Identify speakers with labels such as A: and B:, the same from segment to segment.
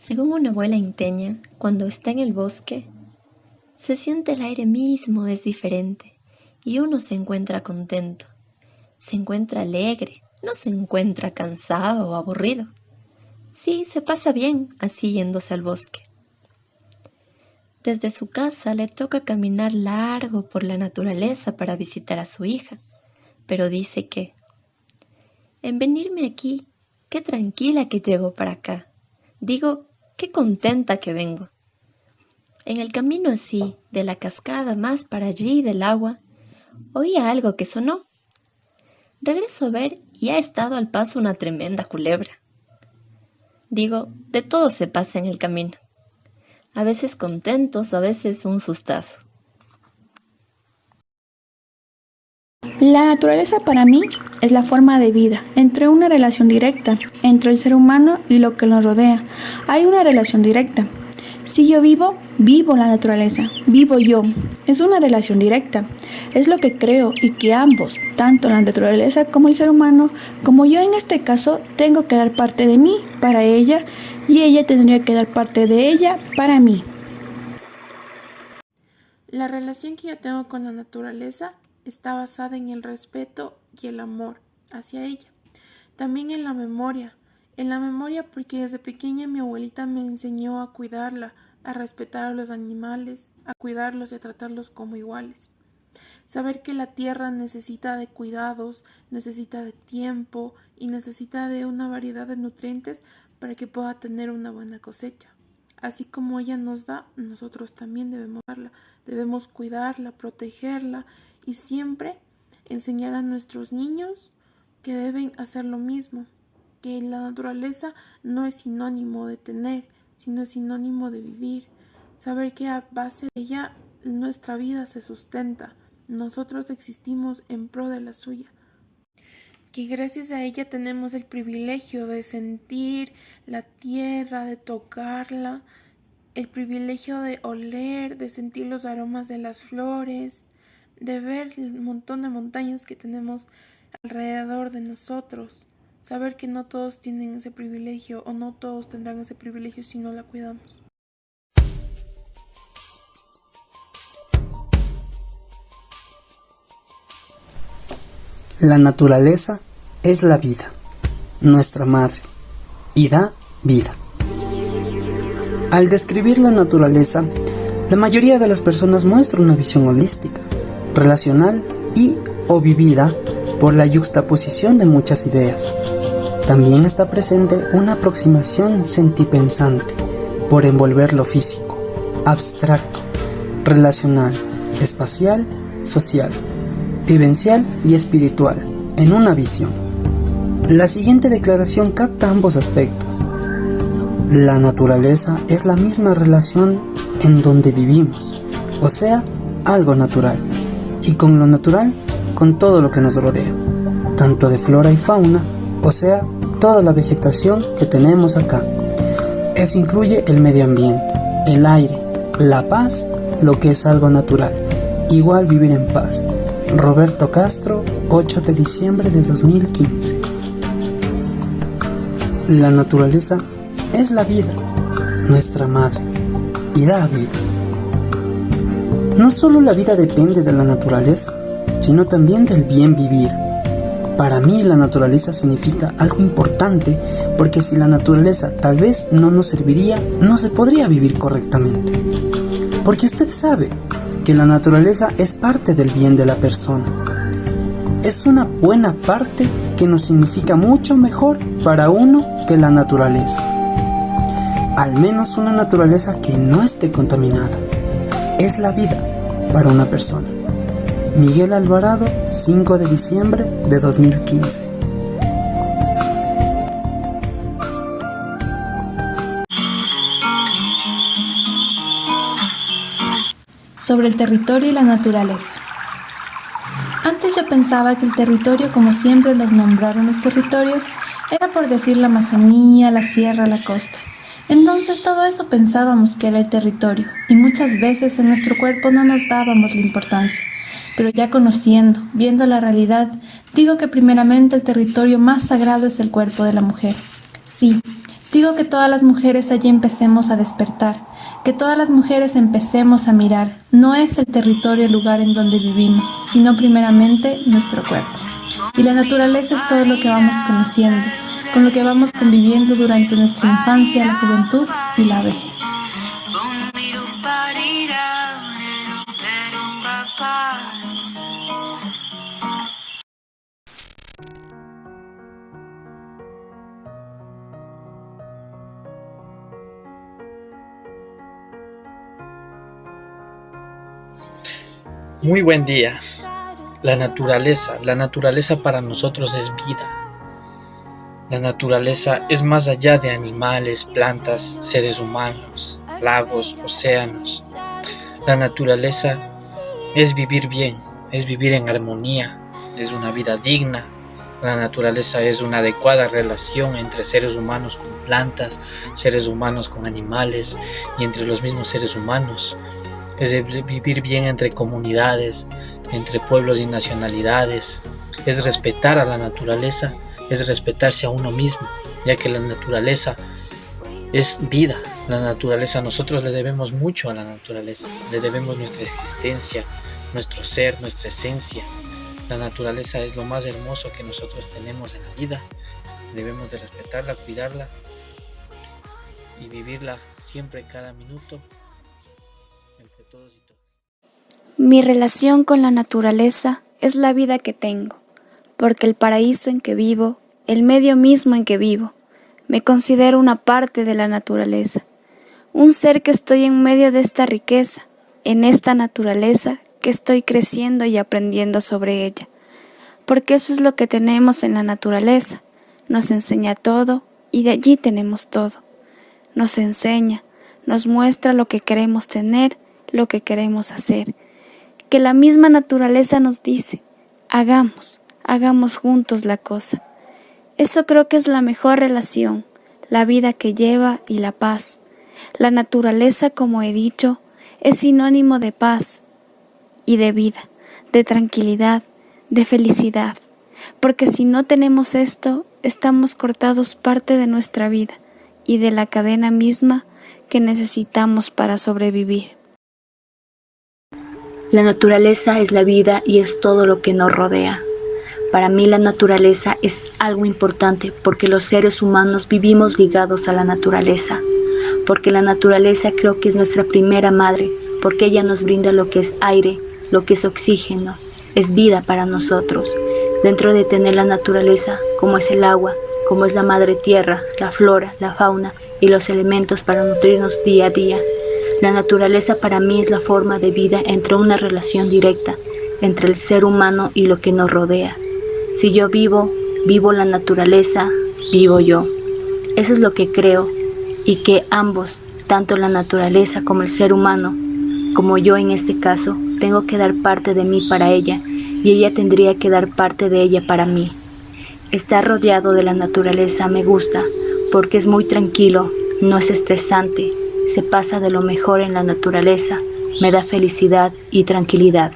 A: Según una abuela inteña, cuando está en el bosque, se siente el aire mismo es diferente y uno se encuentra contento, se encuentra alegre, no se encuentra cansado o aburrido. Sí, se pasa bien así yéndose al bosque. Desde su casa le toca caminar largo por la naturaleza para visitar a su hija, pero dice que, en venirme aquí, qué tranquila que llego para acá. Digo, qué contenta que vengo. En el camino así, de la cascada más para allí del agua, oía algo que sonó. Regreso a ver y ha estado al paso una tremenda culebra. Digo, de todo se pasa en el camino. A veces contentos, a veces un sustazo.
B: La naturaleza para mí es la forma de vida, entre una relación directa, entre el ser humano y lo que nos rodea. Hay una relación directa. Si yo vivo, vivo la naturaleza, vivo yo. Es una relación directa. Es lo que creo y que ambos, tanto la naturaleza como el ser humano, como yo en este caso, tengo que dar parte de mí para ella y ella tendría que dar parte de ella para mí.
C: La relación que yo tengo con la naturaleza está basada en el respeto y el amor hacia ella. También en la memoria porque desde pequeña mi abuelita me enseñó a cuidarla, a respetar a los animales, a cuidarlos y a tratarlos como iguales. Saber que la tierra necesita de cuidados, necesita de tiempo y necesita de una variedad de nutrientes para que pueda tener una buena cosecha. Así como ella nos da, nosotros también debemos darla, debemos cuidarla, protegerla y siempre enseñar a nuestros niños que deben hacer lo mismo, que la naturaleza no es sinónimo de tener, sino es sinónimo de vivir. Saber que a base de ella nuestra vida se sustenta, nosotros existimos en pro de la suya. Que gracias a ella tenemos el privilegio de sentir la tierra, de tocarla, el privilegio de oler, de sentir los aromas de las flores, de ver el montón de montañas que tenemos alrededor de nosotros, saber que no todos tienen ese privilegio o no todos tendrán ese privilegio si no la cuidamos.
D: La naturaleza es la vida, nuestra madre, y da vida. Al describir la naturaleza, la mayoría de las personas muestra una visión holística, relacional y o vivida por la yuxtaposición de muchas ideas. También está presente una aproximación sentipensante por envolver lo físico, abstracto, relacional, espacial, social, vivencial y espiritual en una visión. La siguiente declaración capta ambos aspectos. La naturaleza es la misma relación en donde vivimos, o sea, algo natural, y con lo natural, con todo lo que nos rodea, tanto de flora y fauna, o sea, toda la vegetación que tenemos acá. Eso incluye el medio ambiente, el aire, la paz, lo que es algo natural, igual vivir en paz. Roberto Castro, 8 de diciembre de 2015. La naturaleza es la vida, nuestra madre, y da vida. No solo la vida depende de la naturaleza, sino también del bien vivir. Para mí la naturaleza significa algo importante porque si la naturaleza tal vez no nos serviría, no se podría vivir correctamente. Porque usted sabe que la naturaleza es parte del bien de la persona. Es una buena parte que nos significa mucho mejor para uno que la naturaleza. Al menos una naturaleza que no esté contaminada. Es la vida para una persona. Miguel Alvarado, 5 de diciembre de 2015.
E: Sobre el territorio y la naturaleza. Antes yo pensaba que el territorio, como siempre los nombraron los territorios, era por decir la Amazonía, la sierra, la costa. Entonces todo eso pensábamos que era el territorio y muchas veces en nuestro cuerpo no nos dábamos la importancia. Pero ya conociendo, viendo la realidad, digo que primeramente el territorio más sagrado es el cuerpo de la mujer. Sí, Digo que todas las mujeres allí empecemos a despertar, que todas las mujeres empecemos a mirar. No es el territorio el lugar en donde vivimos, sino primeramente nuestro cuerpo. Y la naturaleza es todo lo que vamos conociendo, con lo que vamos conviviendo durante nuestra infancia, la juventud y la vejez.
F: Muy buen día. La naturaleza para nosotros es vida. La naturaleza es más allá de animales, plantas, seres humanos, lagos, océanos. La naturaleza es vivir bien, es vivir en armonía, es una vida digna. La naturaleza es una adecuada relación entre seres humanos con plantas, seres humanos con animales y entre los mismos seres humanos. Es vivir bien entre comunidades, entre pueblos y nacionalidades. Es respetar a la naturaleza, es respetarse a uno mismo, ya que la naturaleza es vida. La naturaleza, nosotros le debemos mucho a la naturaleza, le debemos nuestra existencia, nuestro ser, nuestra esencia. La naturaleza es lo más hermoso que nosotros tenemos en la vida. Debemos de respetarla, cuidarla y vivirla siempre, cada minuto, entre todos y todas.
G: Mi relación con la naturaleza es la vida que tengo, porque el paraíso en que vivo, el medio mismo en que vivo, me considero una parte de la naturaleza, un ser que estoy en medio de esta riqueza, en esta naturaleza que estoy creciendo y aprendiendo sobre ella, porque eso es lo que tenemos en la naturaleza, nos enseña todo y de allí tenemos todo, nos enseña, nos muestra lo que queremos tener, lo que queremos hacer, que la misma naturaleza nos dice, hagamos juntos la cosa. Eso creo que es la mejor relación, la vida que lleva y la paz. La naturaleza, como he dicho, es sinónimo de paz y de vida, de tranquilidad, de felicidad, porque si no tenemos esto, estamos cortados parte de nuestra vida y de la cadena misma que necesitamos para sobrevivir.
A: La naturaleza es la vida y es todo lo que nos rodea. Para mí la naturaleza es algo importante porque los seres humanos vivimos ligados a la naturaleza, porque la naturaleza creo que es nuestra primera madre, porque ella nos brinda lo que es aire, lo que es oxígeno, es vida para nosotros. Dentro de tener la naturaleza, como es el agua, como es la madre tierra, la flora, la fauna y los elementos para nutrirnos día a día. La naturaleza para mí es la forma de vida entre una relación directa entre el ser humano y lo que nos rodea. Si yo vivo la naturaleza, vivo yo. Eso es lo que creo y que ambos, tanto la naturaleza como el ser humano, como yo en este caso, tengo que dar parte de mí para ella y ella tendría que dar parte de ella para mí. Estar rodeado de la naturaleza me gusta porque es muy tranquilo, no es estresante, se pasa de lo mejor en la naturaleza, me da felicidad y tranquilidad.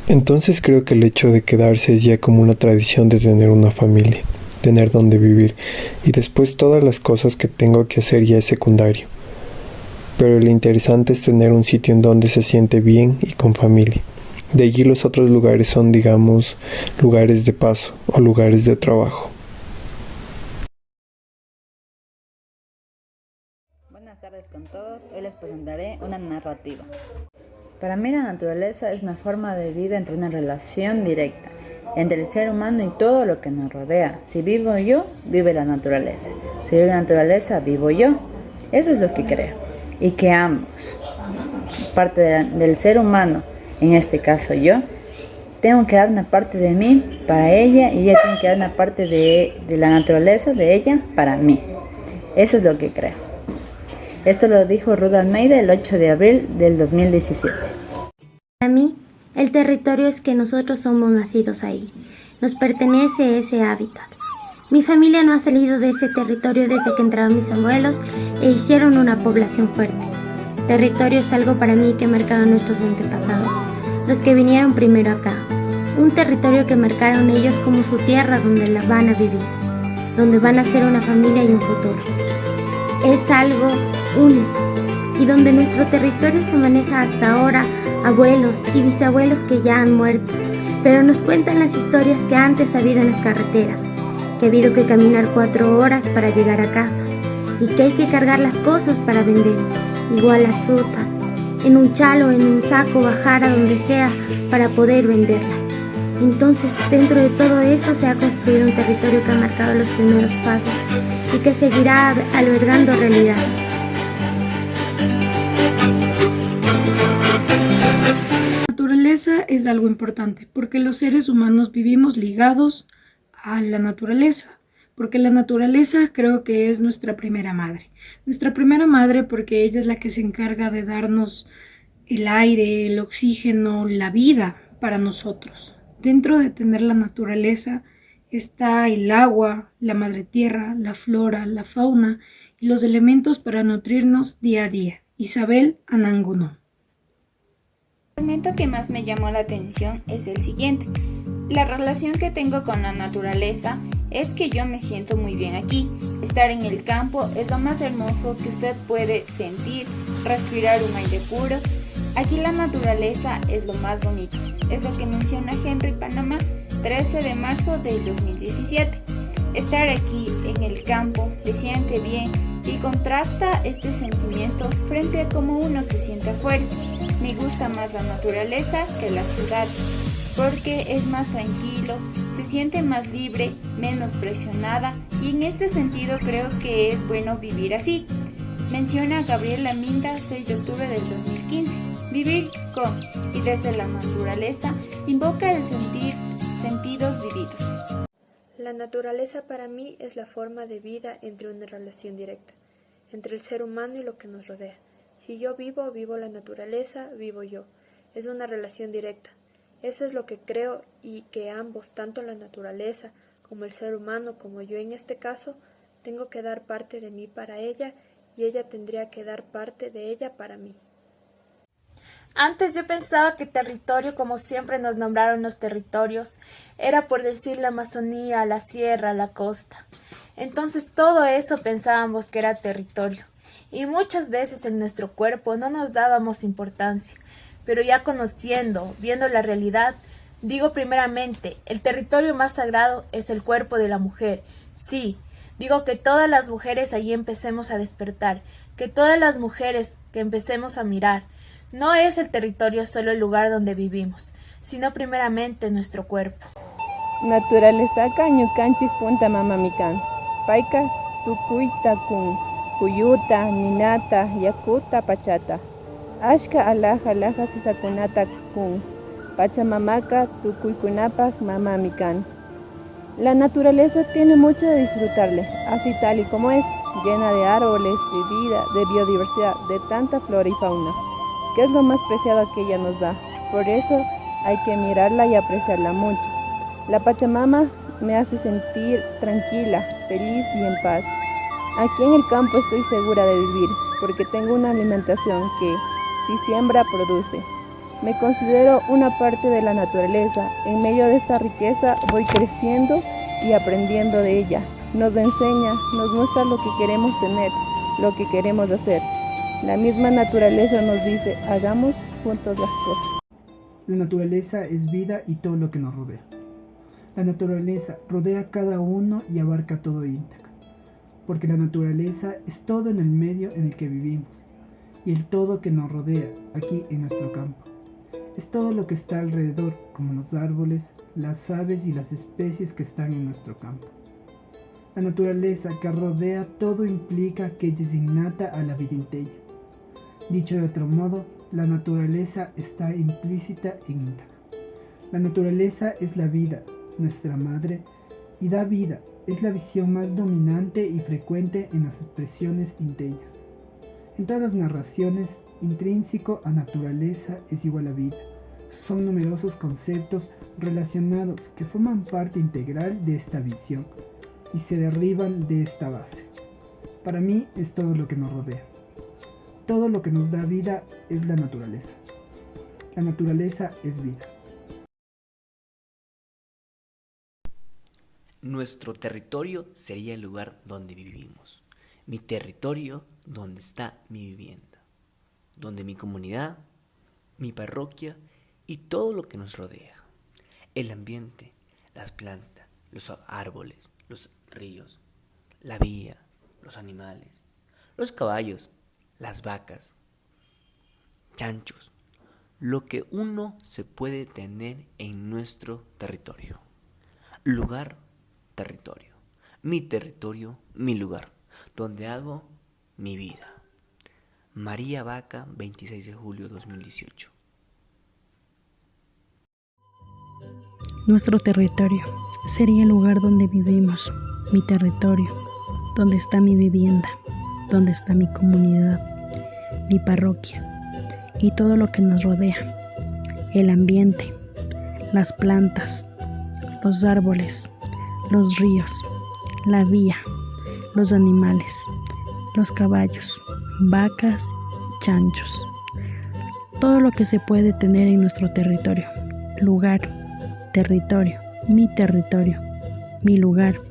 H: Entonces creo que el hecho de quedarse es ya como una tradición de tener una familia, tener donde vivir, y después todas las cosas que tengo que hacer ya es secundario. Pero lo interesante es tener un sitio en donde se siente bien y con familia. De allí los otros lugares son, digamos, lugares de paso o lugares de trabajo.
I: Buenas tardes con todos, hoy les presentaré una narrativa. Para mí la naturaleza es una forma de vida entre una relación directa entre el ser humano y todo lo que nos rodea. Si vivo yo, vive la naturaleza. Si vive la naturaleza, vivo yo. Eso es lo que creo. Y que ambos, parte del ser humano, en este caso yo, tengo que dar una parte de mí para ella y ella tiene que dar una parte de la naturaleza de ella para mí. Eso es lo que creo. Esto lo dijo Ruth Almeida el 8 de abril del 2017.
J: Para mí, el territorio es que nosotros somos nacidos ahí. Nos pertenece ese hábitat. Mi familia no ha salido de ese territorio desde que entraron mis abuelos e hicieron una población fuerte. Territorio es algo para mí que marcaba a nuestros antepasados, los que vinieron primero acá. un territorio que marcaron ellos como su tierra donde la van a vivir, donde van a ser una familia y un futuro. Es algo único y donde nuestro territorio se maneja hasta ahora abuelos y bisabuelos que ya han muerto, pero nos cuentan las historias que antes ha habido en las carreteras, que ha habido que caminar 4 horas para llegar a casa y que hay que cargar las cosas para vender, igual las frutas, en un chalo, en un saco, bajar a donde sea para poder venderlas. Entonces, dentro de todo eso se ha construido un territorio que ha marcado los primeros pasos y que seguirá albergando realidades.
K: La naturaleza es algo importante porque los seres humanos vivimos ligados a la naturaleza, porque la naturaleza creo que es nuestra primera madre. Nuestra primera madre porque ella es la que se encarga de darnos el aire, el oxígeno, la vida para nosotros. Dentro de tener la naturaleza está el agua, la madre tierra, la flora, la fauna y los elementos para nutrirnos día a día. Isabel Anangonó.
L: El elemento que más me llamó la atención es el siguiente. La relación que tengo con la naturaleza es que yo me siento muy bien aquí. Estar en el campo es lo más hermoso que usted puede sentir, respirar un aire puro. Aquí la naturaleza es lo más bonito, es lo que menciona Henry Panamá, 13 de marzo del 2017. Estar aquí en el campo le siente bien y contrasta este sentimiento frente a cómo uno se siente afuera. Me gusta más la naturaleza que las ciudades, porque es más tranquilo, se siente más libre, menos presionada y en este sentido creo que es bueno vivir así. Menciona Gabriela Minda, 6 de octubre del 2015. Vivir con y desde la naturaleza invoca el sentir, sentidos vividos.
M: La naturaleza para mí es la forma de vida entre una relación directa, entre el ser humano y lo que nos rodea. Si yo vivo, vivo la naturaleza, vivo yo. Es una relación directa. Eso es lo que creo y que ambos, tanto la naturaleza como el ser humano, como yo en este caso, tengo que dar parte de mí para ella y ella tendría que dar parte de ella para mí.
E: Antes yo pensaba que territorio, como siempre nos nombraron los territorios, era por decir la Amazonía, la sierra, la costa. Entonces todo eso pensábamos que era territorio. Y muchas veces en nuestro cuerpo no nos dábamos importancia. Pero ya conociendo, viendo la realidad, digo primeramente, el territorio más sagrado es el cuerpo de la mujer. Sí, digo que todas las mujeres allí empecemos a despertar, que todas las mujeres que empecemos a mirar. No es el territorio solo el lugar donde vivimos, sino primeramente nuestro cuerpo.
N: Naturaleza ñukanchik punta mamamikan. Paika tukuyta kun kuyuta, ninata, yakuta, pachata. Ashka alaja sisakunata kun. Pachamamaka tukuykunapak mamamikan. La naturaleza tiene mucho de disfrutarle, así tal y como es, llena de árboles, de vida, de biodiversidad, de tanta flora y fauna, que es lo más preciado que ella nos da. Por eso hay que mirarla y apreciarla mucho. La Pachamama me hace sentir tranquila, feliz y en paz. Aquí en el campo estoy segura de vivir, porque tengo una alimentación que, si siembra, produce. Me considero una parte de la naturaleza. En medio de esta riqueza voy creciendo y aprendiendo de ella. Nos enseña, nos muestra lo que queremos tener, lo que queremos hacer. La misma naturaleza nos dice, hagamos juntos las cosas.
O: La naturaleza es vida y todo lo que nos rodea. La naturaleza rodea a cada uno y abarca todo íntegro, porque la naturaleza es todo en el medio en el que vivimos y el todo que nos rodea aquí en nuestro campo. Es todo lo que está alrededor, como los árboles, las aves y las especies que están en nuestro campo. La naturaleza que rodea todo implica que ella es innata a la vida integra. Dicho de otro modo, la naturaleza está implícita en íntegra. La naturaleza es la vida, nuestra madre, y da vida, es la visión más dominante y frecuente en las expresiones íntegras. En todas las narraciones, intrínseco a naturaleza es igual a vida. Son numerosos conceptos relacionados que forman parte integral de esta visión y se derriban de esta base. Para mí es todo lo que nos rodea. Todo lo que nos da vida es la naturaleza. La naturaleza es vida.
P: Nuestro territorio sería el lugar donde vivimos. Mi territorio, donde está mi vivienda, donde mi comunidad, mi parroquia y todo lo que nos rodea. El ambiente, las plantas, los árboles, los ríos, la vía, los animales, los caballos, las vacas, chanchos, lo que uno se puede tener en nuestro territorio. Lugar, territorio. Mi territorio, mi lugar, donde hago mi vida. María Vaca, 26 de julio 2018.
Q: Nuestro territorio sería el lugar donde vivimos, mi territorio, donde está mi vivienda, donde está mi comunidad, mi parroquia y todo lo que nos rodea. El ambiente, las plantas, los árboles, los ríos, la vía, los animales, los caballos, vacas, chanchos. Todo lo que se puede tener en nuestro territorio. Lugar, territorio, mi lugar,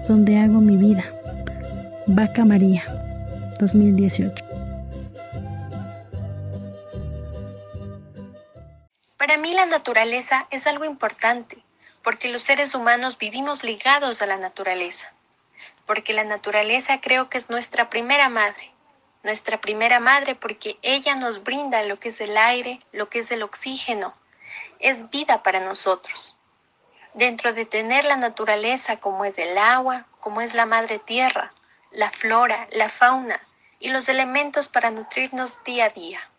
Q: donde hago mi vida. Vaca María, 2018.
A: Para mí la naturaleza es algo importante, porque los seres humanos vivimos ligados a la naturaleza. Porque la naturaleza creo que es nuestra primera madre. Nuestra primera madre porque ella nos brinda lo que es el aire, lo que es el oxígeno. Es vida para nosotros. Dentro de tener la naturaleza como es el agua, como es la madre tierra, la flora, la fauna y los elementos para nutrirnos día a día.